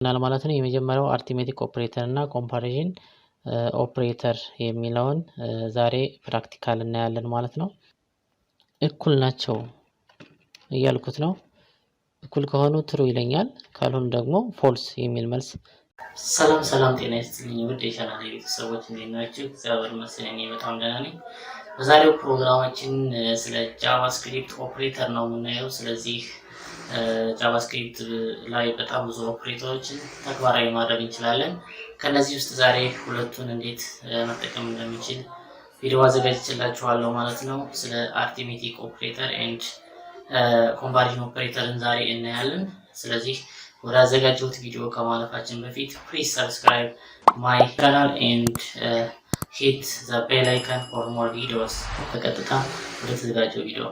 ማለት ነው። የመጀመሪያው አርithmetic ኦፕሬተር እና ኮምፓሪዥን ኦፕሬተር የሚለውን ዛሬ ፕራክቲካል እናያለን ማለት ነው። እኩል ናቸው እያልኩት ነው። እኩል ከሆኑ ትሩ ይለኛል፣ ካልሆኑ ደግሞ ፎልስ የሚል መልስ። ሰላም ጤና ይስጥልኝ ውድ የቻናሌ ቤተሰቦች እንዴት ናችሁ? እግዚአብሔር ይመስገን እኔ በጣም ደህና ነኝ። በዛሬው ፕሮግራማችን ስለ ጃቫስክሪፕት ኦፕሬተር ነው የምናየው። ስለዚህ ጃቫስክሪፕት ላይ በጣም ብዙ ኦፕሬተሮችን ተግባራዊ ማድረግ እንችላለን። ከነዚህ ውስጥ ዛሬ ሁለቱን እንዴት መጠቀም እንደምንችል ቪዲዮ አዘጋጅቼላችኋለሁ ማለት ነው። ስለ አርithmetic ኦፕሬተር ኤንድ ኮምፓሪዥን ኦፕሬተርን ዛሬ እናያለን። ስለዚህ ወደ አዘጋጀሁት ቪዲዮ ከማለፋችን በፊት ፕሊዝ ሰብስክራይብ ማይ ቻናል ኤንድ hit the bell icon for more videos። በቀጥታ ወደ ተዘጋጀው ቪዲዮ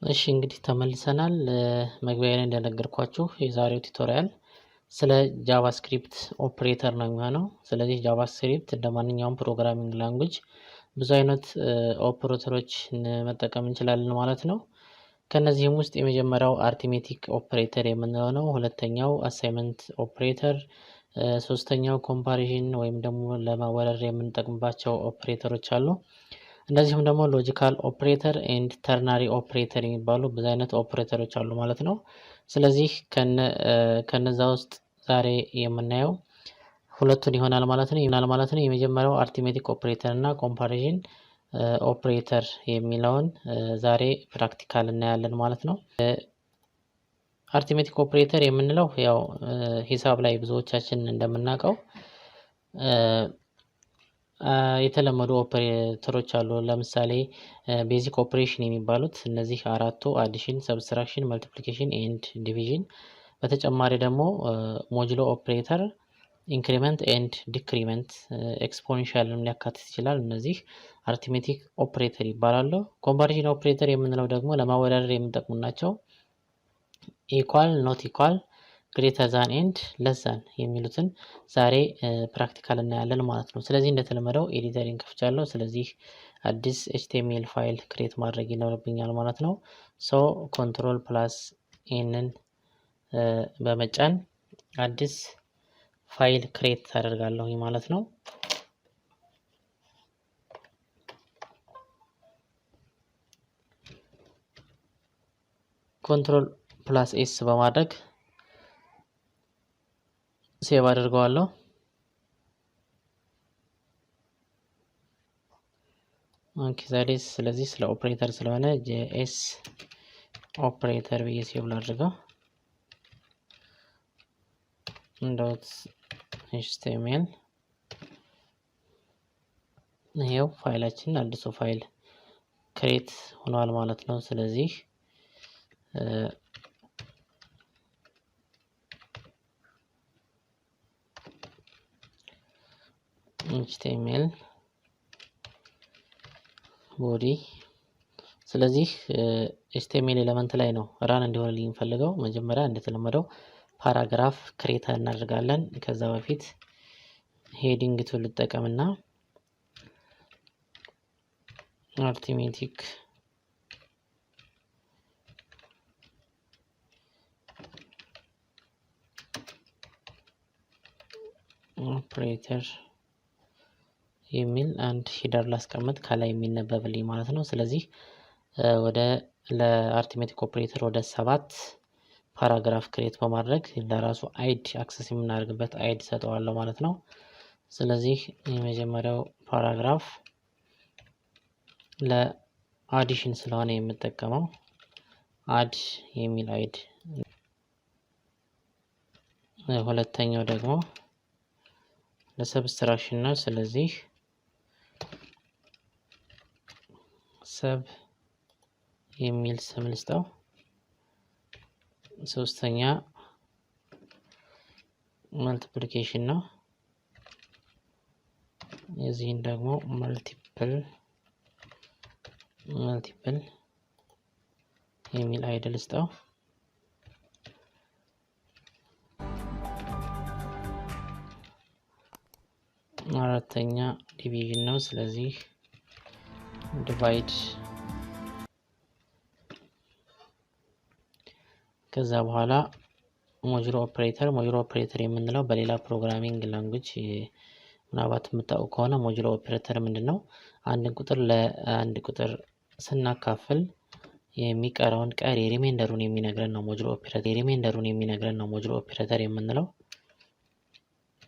እሺ እንግዲህ ተመልሰናል። መግቢያ ላይ እንደነገርኳችሁ የዛሬው ቱቶሪያል ስለ ጃቫስክሪፕት ኦፕሬተር ነው የሚሆነው። ስለዚህ ጃቫስክሪፕት እንደማንኛውም ፕሮግራሚንግ ላንጉዌጅ ብዙ አይነት ኦፕሬተሮች መጠቀም እንችላለን ማለት ነው። ከነዚህም ውስጥ የመጀመሪያው አርithmetic ኦፕሬተር የምንለው ነው። ሁለተኛው አሳይመንት ኦፕሬተር፣ ሶስተኛው ኮምፓሪዥን ወይም ደግሞ ለማወዳደር የምንጠቅምባቸው ኦፕሬተሮች አሉ። እንደዚሁም ደግሞ ሎጂካል ኦፕሬተር ኤንድ ተርናሪ ኦፕሬተር የሚባሉ ብዙ አይነት ኦፕሬተሮች አሉ ማለት ነው። ስለዚህ ከነዛ ውስጥ ዛሬ የምናየው ሁለቱን ይሆናል ማለት ነው። የመጀመሪያው አርithmetic ኦፕሬተር እና ኮምፓሪዥን ኦፕሬተር የሚለውን ዛሬ ፕራክቲካል እናያለን ማለት ነው። አርithmetic ኦፕሬተር የምንለው ያው ሂሳብ ላይ ብዙዎቻችን እንደምናውቀው የተለመዱ ኦፕሬተሮች አሉ። ለምሳሌ ቤዚክ ኦፕሬሽን የሚባሉት እነዚህ አራቱ አዲሽን፣ ሰብስትራክሽን፣ መልቲፕሊኬሽን ኤንድ ዲቪዥን። በተጨማሪ ደግሞ ሞጁሎ ኦፕሬተር፣ ኢንክሪመንት ኤንድ ዲክሪመንት፣ ኤክስፖኔንሻልን ሊያካትት ይችላል። እነዚህ አርithmetic ኦፕሬተር ይባላሉ። ኮምፓሪዥን ኦፕሬተር የምንለው ደግሞ ለማወዳደር የሚጠቅሙ ናቸው። ኢኳል፣ ኖት ኢኳል፣ ግሬተር ዛን ኤንድ ለስ ዛን የሚሉትን ዛሬ ፕራክቲካል እናያለን ማለት ነው። ስለዚህ እንደተለመደው ኤዲተሪንግ ከፍቻለሁ። ስለዚህ አዲስ HTML ፋይል ክሬት ማድረግ ይኖርብኛል ማለት ነው። ሶ ኮንትሮል ፕላስ ኤንን በመጫን አዲስ ፋይል ክሬት አደርጋለሁ ማለት ነው። ኮንትሮል ፕላስ ኤስ በማድረግ ሴቭ አድርገዋለሁ። ኦኬ ስለዚህ ስለ ኦፕሬተር ስለሆነ JS ኦፕሬተር ብዬ ሴቭ ላድርገው። ዶት HTML ይሄው ፋይላችን አዲሱ ፋይል ክሬት ሆኗል ማለት ነው። ስለዚህ HTML ቦዲ። ስለዚህ HTML ኤሌመንት ላይ ነው ራን እንዲሆንልኝ የምፈልገው። መጀመሪያ እንደተለመደው ፓራግራፍ ክሬት እናደርጋለን። ከዛ በፊት ሄዲንግ ቱል ልጠቀምና አርithmetic ኦፕሬተር የሚል አንድ ሂደር ላስቀምጥ ከላይ የሚነበብልኝ ማለት ነው። ስለዚህ ለአርithmetic ኦፕሬተር ወደ 7 ፓራግራፍ ክሬት በማድረግ ለራሱ አይዲ አክሰስ የምናደርግበት አይዲ ሰጠዋለሁ ማለት ነው። ስለዚህ የመጀመሪያው ፓራግራፍ ለአዲሽን ስለሆነ የምጠቀመው አድ የሚል አይዲ፣ ሁለተኛው ደግሞ ለሰብስትራክሽን ነው። ስለዚህ ሰብ የሚል ስም ልስጠው። ሶስተኛ መልቲፕሊኬሽን ነው። የዚህን ደግሞ መልቲፕል የሚል አይዲ ልስጠው። አራተኛ ዲቪዥን ነው። ስለዚህ divide ከዛ በኋላ ሞጁሎ ኦፕሬተር የምንለው በሌላ ፕሮግራሚንግ ላንጉዌጅ ምናልባት የምታውቁ ከሆነ ሞጁሎ ኦፕሬተር ምንድነው? አንድን ቁጥር ለአንድ ቁጥር ስናካፍል የሚቀረውን ቀሪ ሪሜንደሩን የሚነግረን ነው ሞጁሎ ኦፕሬተር የምንለው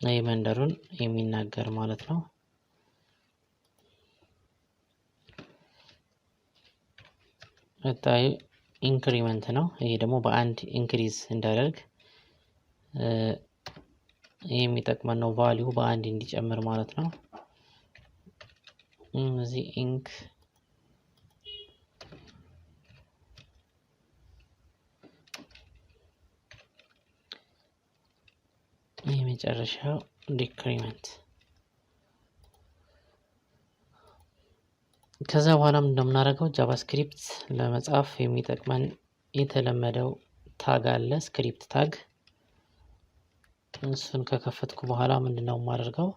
ሪሜንደሩን የሚናገር ማለት ነው። ቀጣዩ ኢንክሪመንት ነው። ይሄ ደግሞ በአንድ ኢንክሪዝ እንዳደርግ የሚጠቅመን ነው። ቫልዩ በአንድ እንዲጨምር ማለት ነው። እዚህ ኢንክ የመጨረሻው ዲክሪመንት። ከዛ በኋላም እንደምናደርገው ጃቫስክሪፕት ለመጻፍ የሚጠቅመን የተለመደው ታግ አለ፣ ስክሪፕት ታግ። እሱን ከከፈትኩ በኋላ ምንድነው የማደርገው?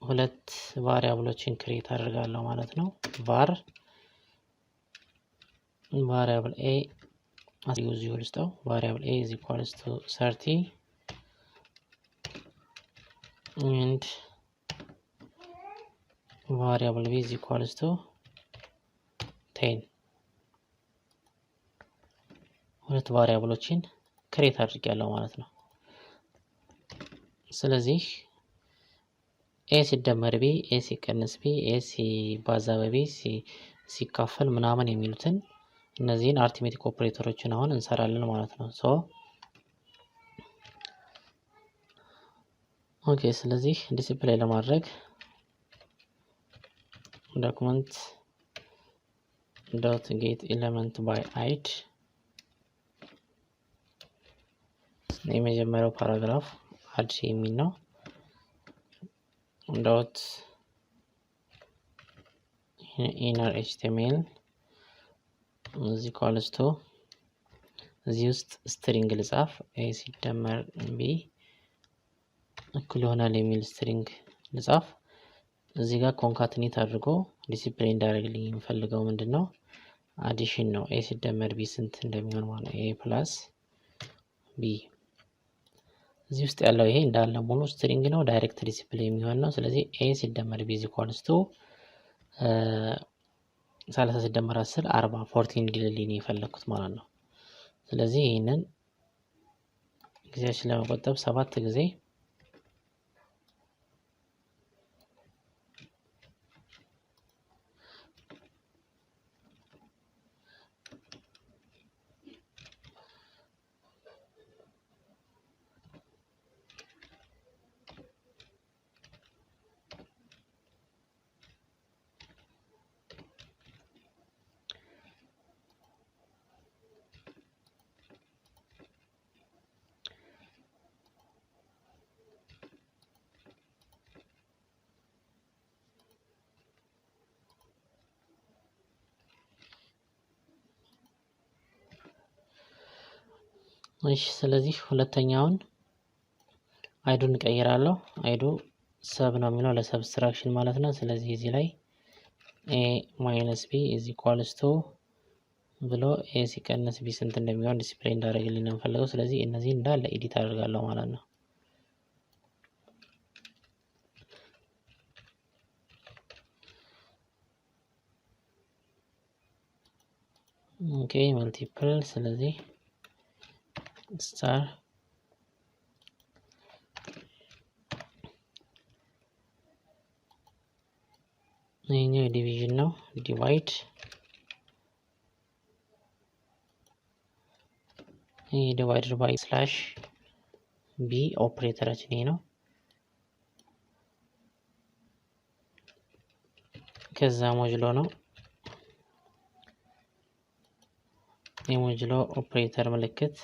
ሁለት ቫሪያብሎችን ክሬት አደርጋለሁ ማለት ነው። variable a ዩዝ ይወልስተው variable a is equals to 30 and variable b is equals to 10 ሁለት ቫሪያብሎችን ክሬት አድርጌያለሁ ማለት ነው። ስለዚህ a ሲደመር b a ሲቀነስ b a ሲባዛ በb ሲካፈል ምናምን የሚሉትን እነዚህን አርithmetic ኦፕሬተሮችን አሁን እንሰራለን ማለት ነው። ኦኬ ስለዚህ ዲስፕሌይ ለማድረግ document dot get element by id የመጀመሪያው ፓራግራፍ አድ የሚል ነው። dot inner html is equals to እዚህ ውስጥ ስትሪንግ ልጻፍ a ሲደመር b እኩል ይሆናል የሚል ስትሪንግ ልጻፍ። እዚህ ጋር ኮንካትኔት አድርጎ ዲሲፕሊን እንዳደርግልኝ የምፈልገው ምንድነው? አዲሽን ነው። a ሲደመር b ስንት እንደሚሆን ማለት ነው። a + b እዚህ ውስጥ ያለው ይሄ እንዳለ ሙሉ ስትሪንግ ነው፣ ዳይሬክት ዲሲፕሊን የሚሆን ነው። ስለዚህ a ሲደመር b = 30 ሲደመር 10 40 14 እንዲልልኝ የፈለኩት ማለት ነው። ስለዚህ ይሄንን ጊዜያችን ለመቆጠብ 7 ጊዜ እሺ ስለዚህ ሁለተኛውን አይዱን ቀይራለሁ። አይዱ ሰብ ነው የሚለው ለሰብስትራክሽን ማለት ነው። ስለዚህ እዚህ ላይ a - b = ብሎ a ሲቀነስ b ስንት እንደሚሆን ዲስፕሌይ እንዳደርግልኝ ነው የምፈልገው። ስለዚህ እነዚህ እንዳለ ኤዲት አደርጋለሁ ማለት ነው። ኦኬ መልቲፕል ስለዚህ ስታር ይሄኛው ዲቪዥን ነው። ዲቫይድ ይሄ ዲቫይደድ ባይ ስላሽ ቢ ኦፕሬተራችን ይሄ ነው። ከዛ ሞጁሎ ነው። የሞጁሎ ኦፕሬተር ምልክት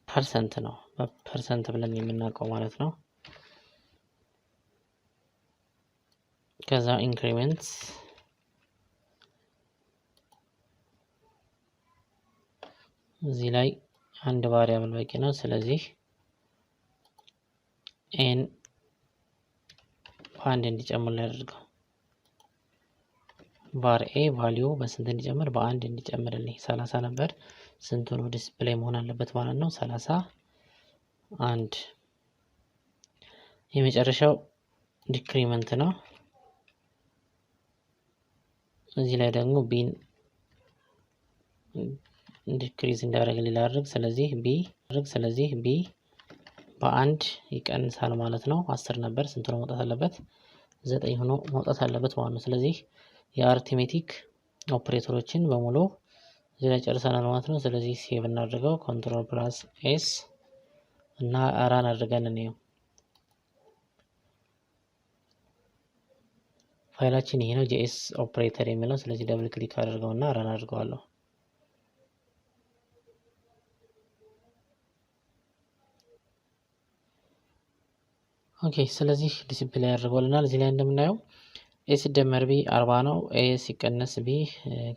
ፐርሰንት ነው። በፐርሰንት ብለን የምናውቀው ማለት ነው። ከዛ ኢንክሪመንት እዚህ ላይ አንድ ቫሪያብል በቂ ነው። ስለዚህ ኤን በአንድ እንዲጨምር ያደርገው var a value በስንት እንዲጨምር በአንድ እንዲጨምርልኝ 30 ነበር ስንት ነው ዲስፕሌይ መሆን አለበት ማለት ነው 31 የመጨረሻው ዲክሪመንት ነው እዚህ ላይ ደግሞ b ዲክሪዝ እንዳደረግልኝ ላድርግ ስለዚህ b በአንድ ይቀንሳል ማለት ነው 10 ነበር ስንት ነው መውጣት አለበት 9 ሆኖ መውጣት አለበት ማለት ነው ስለዚህ የአርithmetic ኦፕሬተሮችን በሙሉ እዚህ ላይ ጨርሰናል ማለት ነው ስለዚህ ሴቭ እናድርገው ኮንትሮል ፕላስ ኤስ እና ራን አድርገን እንየው ፋይላችን ይሄ ነው js ኦፕሬተር የሚለው ስለዚህ ደብል ክሊክ አድርገውና ራን አድርገዋለሁ ኦኬ ስለዚህ ዲስፕሌይ ያደርገውልናል እዚህ ላይ እንደምናየው a ሲደመር b 40 ነው a ሲቀነስ b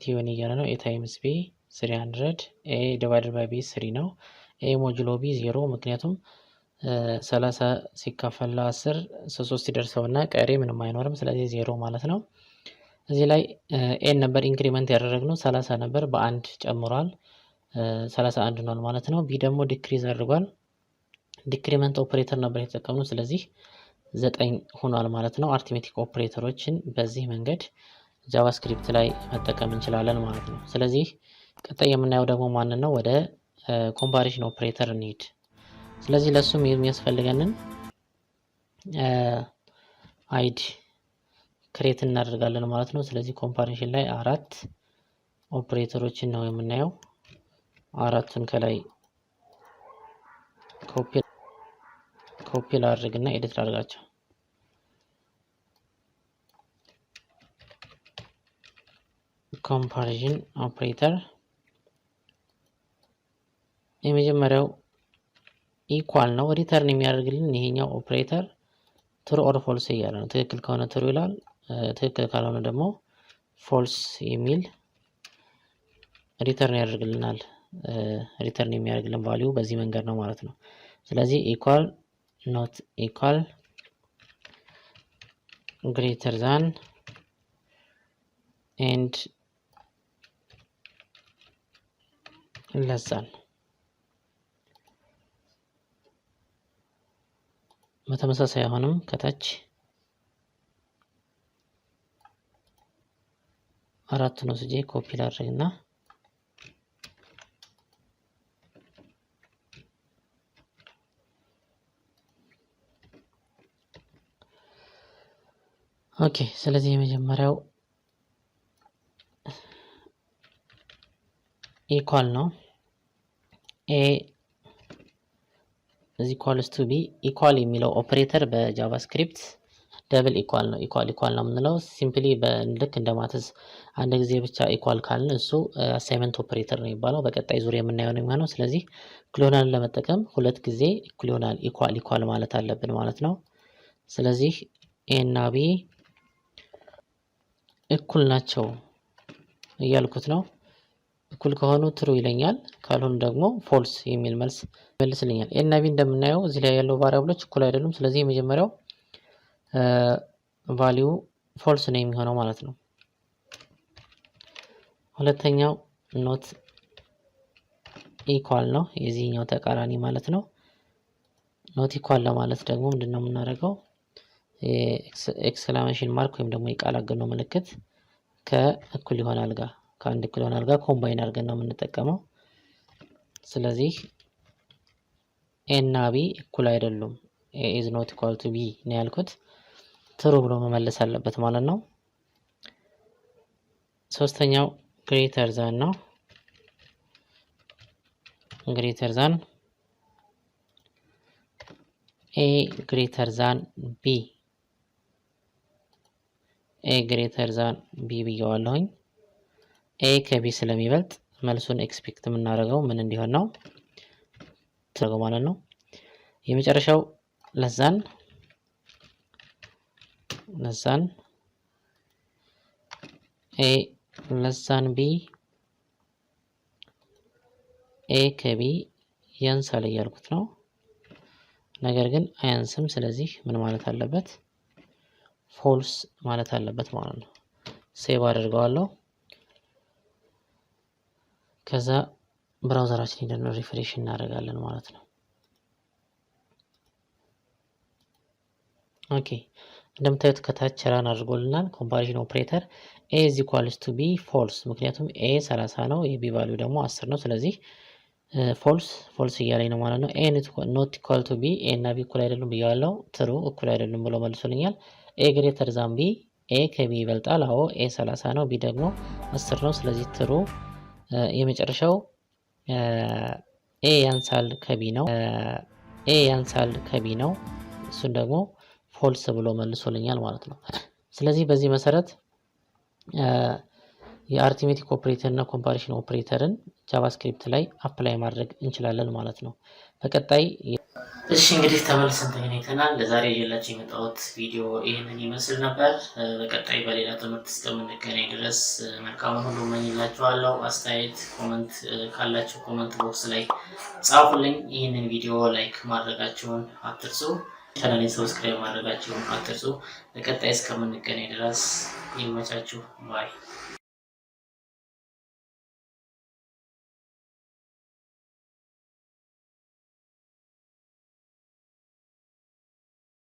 t1 እያለ ነው a ታይምስ b 300 a ዲቫይድድ ባይ b 3 ነው a ሞጁሎ b 0 ምክንያቱም 30 ሲካፈል ለ10 3 ይደርሰውና ቀሪ ምንም አይኖርም ስለዚህ 0 ማለት ነው እዚህ ላይ a ነበር ኢንክሪመንት ያደረግነው 30 ነበር በአንድ ጨምሯል 31 ሆኗል ማለት ነው b ደግሞ ዲክሪዝ አድርጓል ዲክሪመንት ኦፕሬተር ነበር የተጠቀምነው ስለዚህ 9 ሆኗል ማለት ነው አርithmetic ኦፕሬተሮችን በዚህ መንገድ ጃቫስክሪፕት ላይ መጠቀም እንችላለን ማለት ነው ስለዚህ ቀጣይ የምናየው ደግሞ ማንን ነው ወደ ኮምፓሪሽን ኦፕሬተር እንሂድ ስለዚህ ለሱም የሚያስፈልገንን አይዲ ክሬት እናደርጋለን ማለት ነው ስለዚህ ኮምፓሪሽን ላይ 4 ኦፕሬተሮችን ነው የምናየው አራቱን ከላይ ኮፒ ላድርግና ኤዲት ላድርጋቸው ኮምፓሪዥን ኦፕሬተር የመጀመሪያው ኢኳል ነው ሪተርን የሚያደርግልን ይሄኛው ኦፕሬተር ትሩ ኦር ፎልስ እያለ ነው ትክክል ከሆነ ትሩ ይላል ትክክል ካልሆነ ደግሞ ፎልስ የሚል ሪተርን ያደርግልናል ሪተርን የሚያደርግልን ቫልዩ በዚህ መንገድ ነው ማለት ነው ስለዚህ ኢኳል not equal greater than and less than በተመሳሳይ አሁንም ከታች አራቱን ወስጄ ኮፒ ላድርግና ኦኬ ስለዚህ የመጀመሪያው ኢኳል ነው a is equals to b ኢኳል የሚለው ኦፕሬተር በጃቫስክሪፕት ደብል ኢኳል ነው ኢኳል ነው የምንለው ሲምፕሊ በልክ እንደማትስ አንድ ጊዜ ብቻ ኢኳል ካልን እሱ አሳይመንት ኦፕሬተር ነው የሚባለው በቀጣይ ዙሪያ የምናየው ነው የሚሆነው ስለዚህ ክሎናል ለመጠቀም ሁለት ጊዜ ክሎናል ኢኳል ማለት አለብን ማለት ነው ስለዚህ a እና b እኩል ናቸው እያልኩት ነው እኩል ከሆኑ ትሩ ይለኛል ካልሆነ ደግሞ ፎልስ የሚል መልስ መልስልኛል a እና b እንደምናየው እዚህ ላይ ያለው ቫሪያብሎች እኩል አይደሉም ስለዚህ የመጀመሪያው ቫልዩ ፎልስ ነው የሚሆነው ማለት ነው ሁለተኛው ኖት ኢኳል ነው የዚህኛው ተቃራኒ ማለት ነው ኖት ኢኳል ለማለት ደግሞ ምንድነው የምናደርገው ኤክስክላሜሽን ማርክ ወይም ደግሞ የቃል አገኖ ምልክት ከእኩል ይሆናል ጋር ከአንድ እኩል ይሆናል ጋር ኮምባይን አድርገን ነው የምንጠቀመው ስለዚህ a እና b እኩል አይደሉም a is not equal to b ነው ያልኩት ትሩ ብሎ መመለስ አለበት ማለት ነው ሶስተኛው greater than ነው greater than a greater than b a greater than b ብየዋለሁኝ a ከb ስለሚበልጥ መልሱን ኤክስፔክት የምናደርገው ምን እንዲሆን ነው ተገው ማለት ነው የመጨረሻው ለዛን a less than b a ከb ያንሳል እያልኩት ነው ነገር ግን አያንስም ስለዚህ ምን ማለት አለበት ፎልስ ማለት አለበት ማለት ነው ሴቭ አደርጋለሁ። ከዛ ብራውዘራችን ሄደን ሪፍሬሽ እናደርጋለን ማለት ነው። ኦኬ እንደምታዩት ከታች ራን አድርጎልናል። ኮምፓሪሽን ኦፕሬተር a is equals to b false ምክንያቱም a 30 ነው የb ቫልዩ ደግሞ 10 ነው። ስለዚህ false እያለኝ ነው ማለት ነው። a not equal to b a እና b እኩል አይደሉም ብያለሁ። true እኩል አይደሉም ብሎ መልሶልኛል። a greater than b a ከb ይበልጣል። አዎ a 30 ነው b ደግሞ 10 ነው። ስለዚህ true የመጨረሻው a ያንሳል ከb ነው እሱን ደግሞ ፎልስ ብሎ መልሶልኛል ማለት ነው። ስለዚህ በዚህ መሰረት የአርithmetic ኦፕሬተር እና ኮምፓሪሽን ኦፕሬተርን ጃቫስክሪፕት ላይ አፕላይ ማድረግ እንችላለን ማለት ነው። በቀጣይ እሺ እንግዲህ ተመልሰን ተገናኝተናል። ለዛሬ ይዤላችሁ የመጣሁት ቪዲዮ ይሄንን ይመስል ነበር። በቀጣይ በሌላ ትምህርት እስከምንገናኝ ድረስ መልካሙን ሁሉ እመኝላችኋለሁ። አስተያየት ኮመንት ካላችሁ ኮመንት ቦክስ ላይ ጻፉልኝ። ይሄንን ቪዲዮ ላይክ ማድረጋችሁን አትርሱ። ቻናሌን ሰብስክራይብ ማድረጋችሁን አትርሱ። በቀጣይ እስከምንገናኝ ድረስ ይመቻችሁ። ባይ